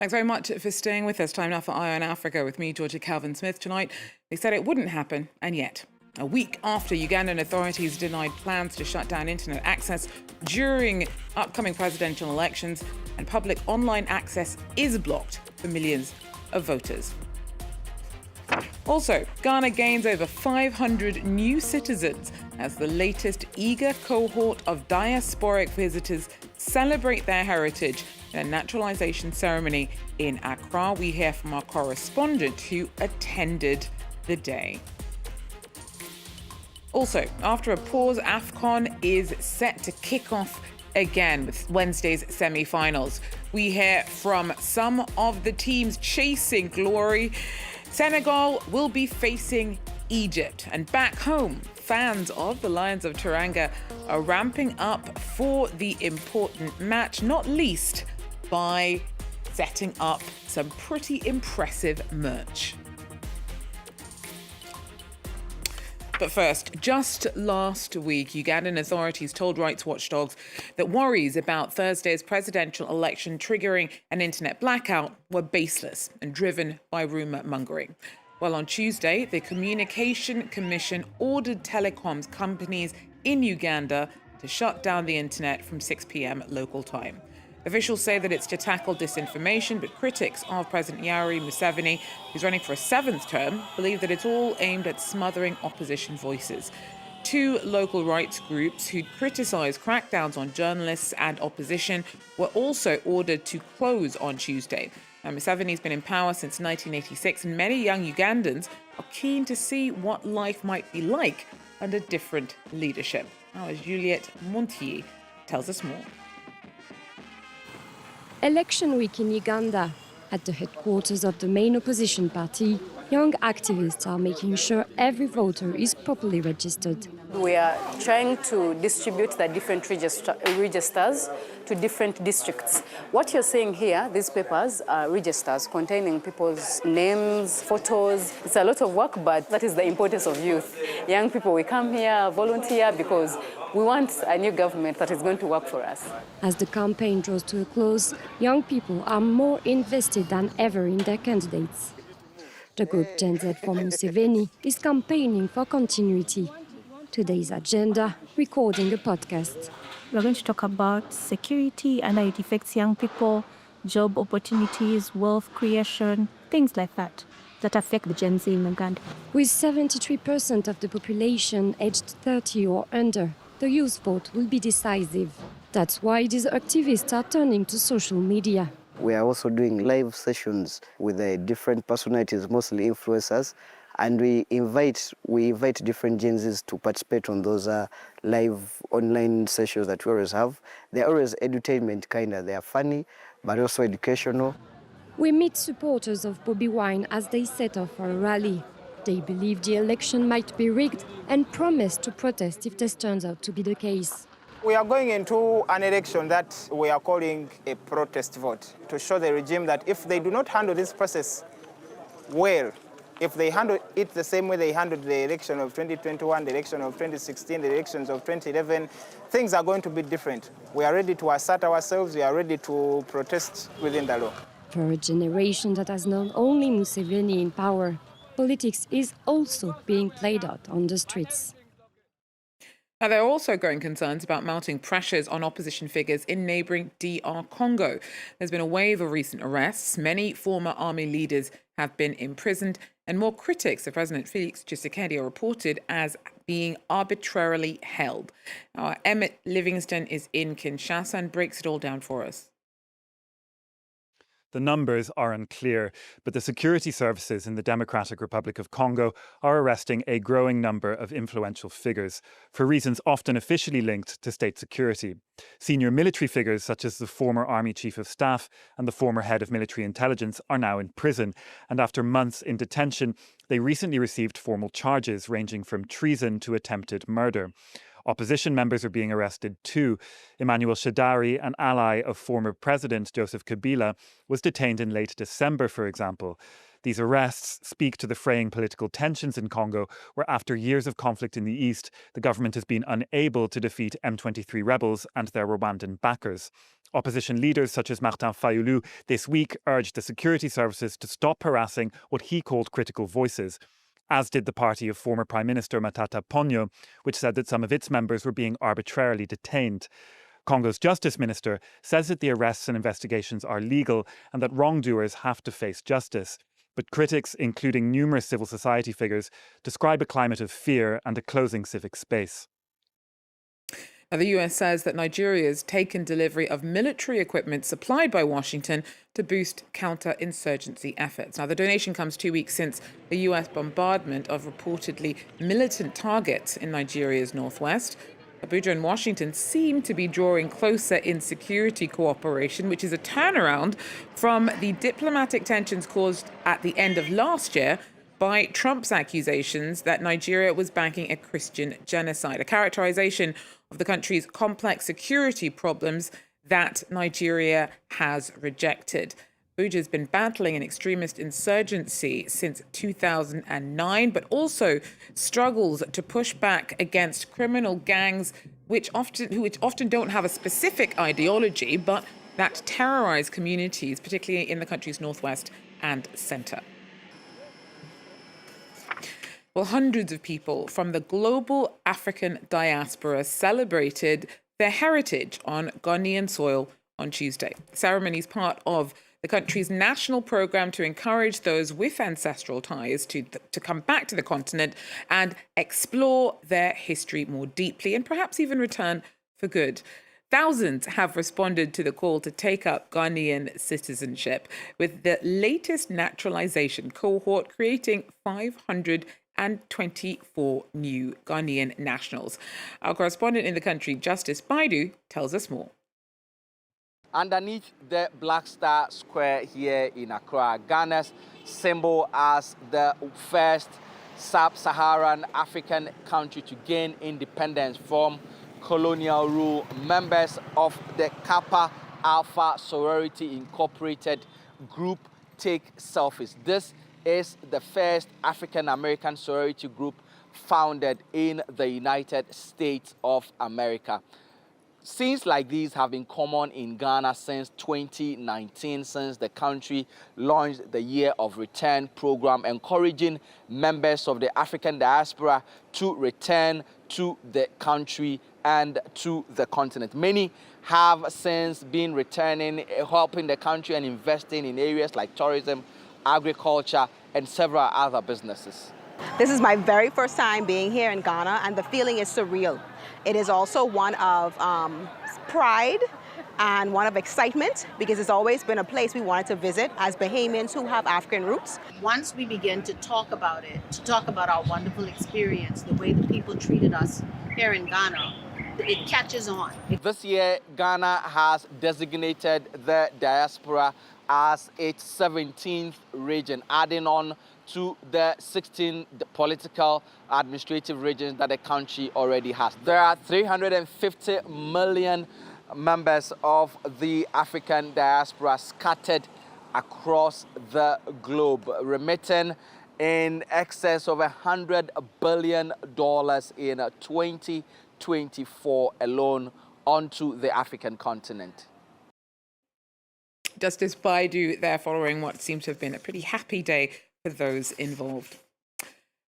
Thanks very much for staying with us. Time now for Eye on Africa with me, Georgia Calvin-Smith. Tonight, they said it wouldn't happen, and yet. A week after Ugandan authorities denied plans to shut down internet access during upcoming presidential elections, and public online access is blocked for millions of voters. Also, Ghana gains over 500 new citizens as the latest eager cohort of diasporic visitors celebrate their heritage in a naturalization ceremony in Accra. We hear from our correspondent who attended the day. Also, after a pause, AFCON is set to kick off again with Wednesday's semi-finals. We hear from some of the teams chasing glory. Senegal will be facing Egypt. And back home, fans of the Lions of Teranga are ramping up for the important match, not least by setting up some pretty impressive merch. But first, just last week, Ugandan authorities told rights watchdogs that worries about Thursday's presidential election triggering an internet blackout were baseless and driven by rumour mongering. Well, on Tuesday, the Communication Commission ordered telecoms companies in Uganda to shut down the internet from 6 p.m. local time. Officials say that it's to tackle disinformation, but critics of President Yoweri Museveni, who's running for a seventh term, believe that it's all aimed at smothering opposition voices. Two local rights groups who'd criticised crackdowns on journalists and opposition were also ordered to close on Tuesday. Now, Museveni's been in power since 1986, and many young Ugandans are keen to see what life might be like under different leadership. Now, as Juliette Montier tells us more. Election week in Uganda. At the headquarters of the main opposition party, young activists are making sure every voter is properly registered. We are trying to distribute the different registers to different districts. What you're seeing here, these papers are registers containing people's names, photos. It's a lot of work, but that is the importance of youth. Young people, we come here, volunteer, because we want a new government that is going to work for us. As the campaign draws to a close, young people are more invested than ever in their candidates. The group Gen Z for Museveni is campaigning for continuity. Today's agenda, recording a podcast. We're going to talk about security and how it affects young people, job opportunities, wealth creation, things like that affect the Gen Z in Uganda. With 73% of the population aged 30 or under, the youth vote will be decisive. That's why these activists are turning to social media. We are also doing live sessions with different personalities, mostly influencers, and we invite different Gen Zs to participate on those live online sessions that we always have. They're always edutainment they are funny, but also educational. We meet supporters of Bobi Wine as they set off for a rally. They believe the election might be rigged and promise to protest if this turns out to be the case. We are going into an election that we are calling a protest vote to show the regime that if they do not handle this process well, if they handle it the same way they handled the election of 2021, the election of 2016, the elections of 2011, things are going to be different. We are ready to assert ourselves, we are ready to protest within the law. For a generation that has known only Museveni in power, politics is also being played out on the streets. Now, there are also growing concerns about mounting pressures on opposition figures in neighbouring DR Congo. There's been a wave of recent arrests. Many former army leaders have been imprisoned, and more critics of President Felix Tshisekedi are reported as being arbitrarily held. Our Emmett Livingston is in Kinshasa and breaks it all down for us. The numbers are unclear, but the security services in the Democratic Republic of Congo are arresting a growing number of influential figures for reasons often officially linked to state security. Senior military figures such as the former Army Chief of Staff and the former head of military intelligence are now in prison, and after months in detention, they recently received formal charges ranging from treason to attempted murder. Opposition members are being arrested too. Emmanuel Shadari, an ally of former President Joseph Kabila, was detained in late December, for example. These arrests speak to the fraying political tensions in Congo, where after years of conflict in the east, the government has been unable to defeat M23 rebels and their Rwandan backers. Opposition leaders such as Martin Fayulu this week urged the security services to stop harassing what he called critical voices, as did the party of former Prime Minister Matata Ponyo, which said that some of its members were being arbitrarily detained. Congo's Justice Minister says that the arrests and investigations are legal and that wrongdoers have to face justice. But critics, including numerous civil society figures, describe a climate of fear and a closing civic space. Now, the US says that Nigeria has taken delivery of military equipment supplied by Washington to boost counter-insurgency efforts. Now, the donation comes 2 weeks since the US bombardment of reportedly militant targets in Nigeria's northwest. Abuja and Washington seem to be drawing closer in security cooperation, which is a turnaround from the diplomatic tensions caused at the end of last year by Trump's accusations that Nigeria was backing a Christian genocide, a characterization of the country's complex security problems that Nigeria has rejected. Abuja has been battling an extremist insurgency since 2009, but also struggles to push back against criminal gangs which often don't have a specific ideology, but that terrorize communities, particularly in the country's northwest and center. Well, hundreds of people from the global African diaspora celebrated their heritage on Ghanaian soil on Tuesday. The ceremony is part of the country's national program to encourage those with ancestral ties to come back to the continent and explore their history more deeply and perhaps even return for good. Thousands have responded to the call to take up Ghanaian citizenship, with the latest naturalization cohort creating 524 new Ghanaian nationals. Our correspondent in the country, Justice Baidu, tells us more. Underneath the Black Star Square here in Accra, Ghana's symbol as the first sub-Saharan African country to gain independence from colonial rule, members of the Kappa Alpha Sorority Incorporated group take selfies. This is the first African-American sorority group founded in the United States of America. Scenes like these have been common in Ghana since 2019, since the country launched the Year of Return program, encouraging members of the African diaspora to return to the country and to the continent. Many have since been returning, helping the country and investing in areas like tourism, agriculture, and several other businesses. This is my very first time being here in Ghana, and the feeling is surreal. It is also one of pride and one of excitement, because it's always been a place we wanted to visit as Bahamians who have African roots. Once we begin to talk about it, to talk about our wonderful experience, the way the people treated us here in Ghana, it catches on. This year, Ghana has designated the diaspora as its 17th region, adding on to the 16 political administrative regions that the country already has. There are 350 million members of the African diaspora scattered across the globe, remitting in excess of $100 billion in 2024 alone onto the African continent. Justice Baidu there, following what seems to have been a pretty happy day for those involved.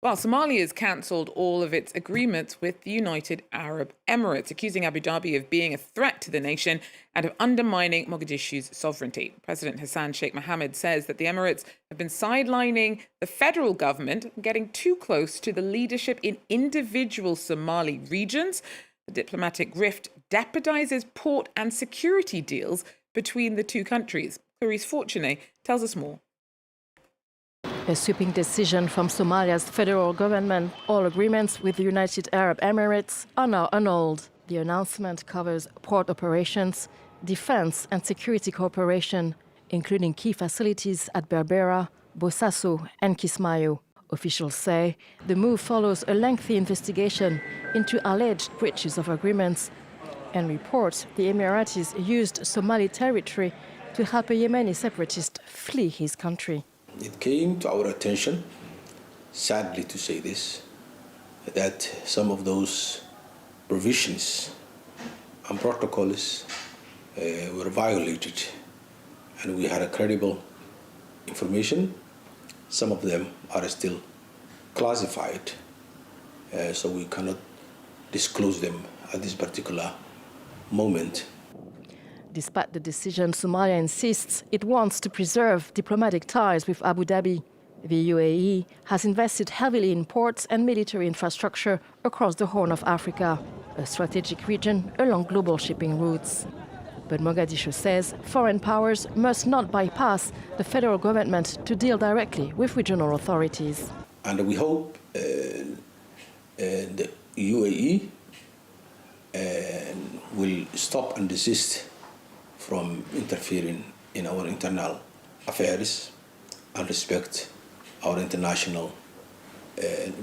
Well, Somalia has cancelled all of its agreements with the United Arab Emirates, accusing Abu Dhabi of being a threat to the nation and of undermining Mogadishu's sovereignty. President Hassan Sheikh Mohammed says that the Emirates have been sidelining the federal government, getting too close to the leadership in individual Somali regions. The diplomatic rift jeopardizes port and security deals between the two countries. Clarice Fortuné tells us more. A sweeping decision from Somalia's federal government. All agreements with the United Arab Emirates are now annulled. The announcement covers port operations, defense and security cooperation, including key facilities at Berbera, Bosaso and Kismayo. Officials say the move follows a lengthy investigation into alleged breaches of agreements and reports the Emiratis used Somali territory to help a Yemeni separatist flee his country. It came to our attention, sadly to say this, that some of those provisions and protocols were violated, and we had a credible information. Some of them are still classified, so we cannot disclose them at this particular moment. Despite the decision, Somalia insists it wants to preserve diplomatic ties with Abu Dhabi. The UAE has invested heavily in ports and military infrastructure across the Horn of Africa, a strategic region along global shipping routes. But Mogadishu says foreign powers must not bypass the federal government to deal directly with regional authorities. And we hope the UAE will stop and desist from interfering in our internal affairs and respect our international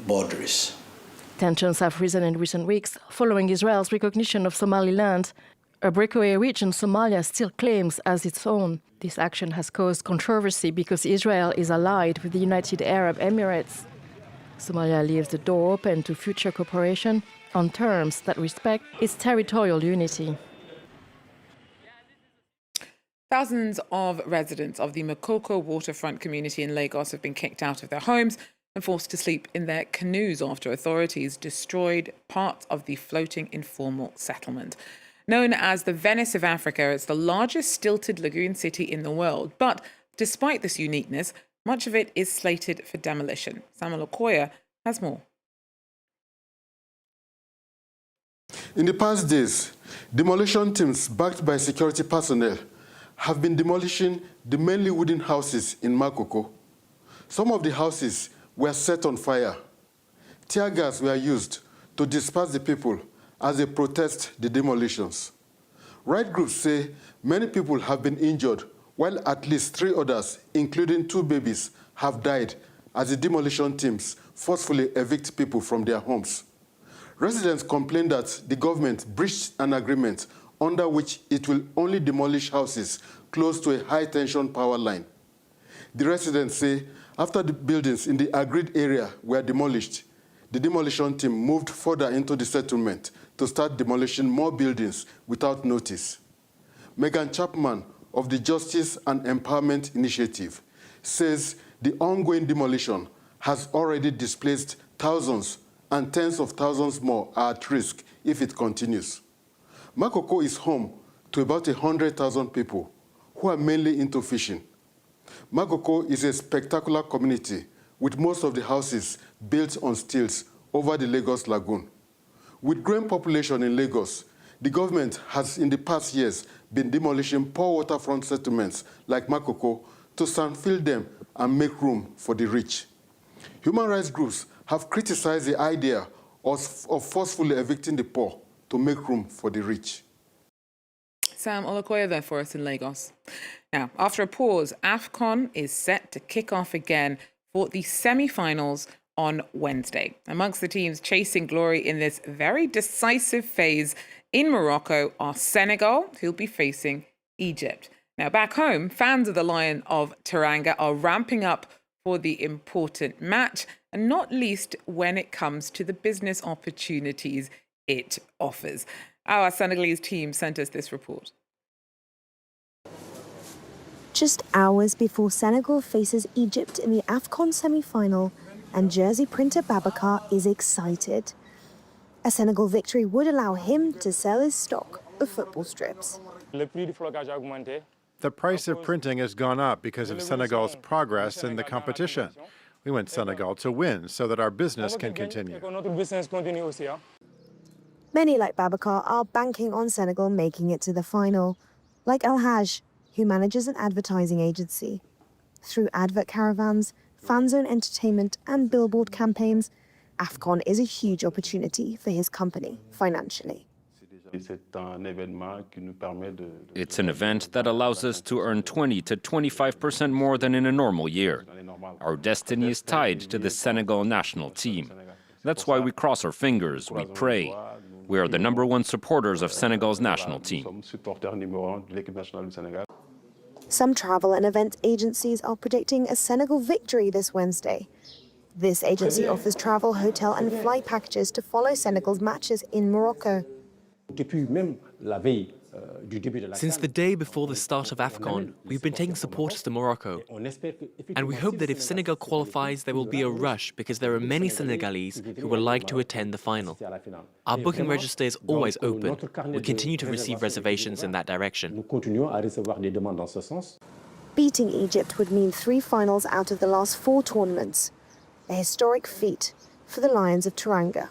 borders. Tensions have risen in recent weeks following Israel's recognition of Somaliland, a breakaway region Somalia still claims as its own. This action has caused controversy because Israel is allied with the United Arab Emirates. Somalia leaves the door open to future cooperation on terms that respect its territorial unity. Thousands of residents of the Makoko waterfront community in Lagos have been kicked out of their homes and forced to sleep in their canoes after authorities destroyed parts of the floating informal settlement. Known as the Venice of Africa, it's the largest stilted lagoon city in the world. But despite this uniqueness, much of it is slated for demolition. Samuel Okoya has more. In the past days, demolition teams backed by security personnel have been demolishing the mainly wooden houses in Makoko. Some of the houses were set on fire. Tear gas were used to disperse the people as they protest the demolitions. Right groups say many people have been injured, while at least 3 others, including 2 babies, have died as the demolition teams forcefully evict people from their homes. Residents complain that the government breached an agreement under which it will only demolish houses close to a high-tension power line. The residents say after the buildings in the agreed area were demolished, the demolition team moved further into the settlement to start demolishing more buildings without notice. Megan Chapman of the Justice and Empowerment Initiative says the ongoing demolition has already displaced thousands, and tens of thousands more are at risk if it continues. Makoko is home to about 100,000 people who are mainly into fishing. Makoko is a spectacular community with most of the houses built on stilts over the Lagos Lagoon. With growing population in Lagos, the government has in the past years been demolishing poor waterfront settlements like Makoko to sandfill them and make room for the rich. Human rights groups have criticized the idea of forcefully evicting the poor to make room for the rich. Sam Olakoya there for us in Lagos. Now, after a pause, AFCON is set to kick off again for the semi-finals on Wednesday. Amongst the teams chasing glory in this very decisive phase in Morocco are Senegal, who'll be facing Egypt. Now, back home, fans of the Lion of Teranga are ramping up for the important match, and not least when it comes to the business opportunities it offers. Our Senegalese team sent us this report. Just hours before Senegal faces Egypt in the AFCON semi-final, and jersey printer Babacar is excited. A Senegal victory would allow him to sell his stock of football strips. The price of printing has gone up because of Senegal's progress in the competition. We want Senegal to win so that our business can continue. Many like Babacar are banking on Senegal making it to the final, like El Haj, who manages an advertising agency. Through advert caravans, fan zone entertainment and billboard campaigns, AFCON is a huge opportunity for his company financially. It's an event that allows us to earn 20 to 25% more than in a normal year. Our destiny is tied to the Senegal national team. That's why we cross our fingers, we pray. We are the #1 supporters of Senegal's national team. Some travel and event agencies are predicting a Senegal victory this Wednesday. This agency offers travel, hotel and flight packages to follow Senegal's matches in Morocco. Since the day before the start of AFCON, we've been taking supporters to Morocco. And we hope that if Senegal qualifies, there will be a rush because there are many Senegalese who would like to attend the final. Our booking register is always open. We continue to receive reservations in that direction. Beating Egypt would mean 3 finals out of the last 4 tournaments, a historic feat for the Lions of Teranga.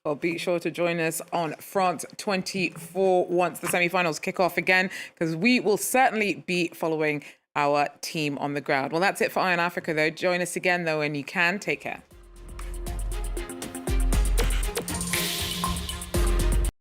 Well, be sure to join us on France 24 once the semi-finals kick off again, because we will certainly be following our team on the ground. Well, that's it for Eye on Africa, though. Join us again, though, and you can. Take care.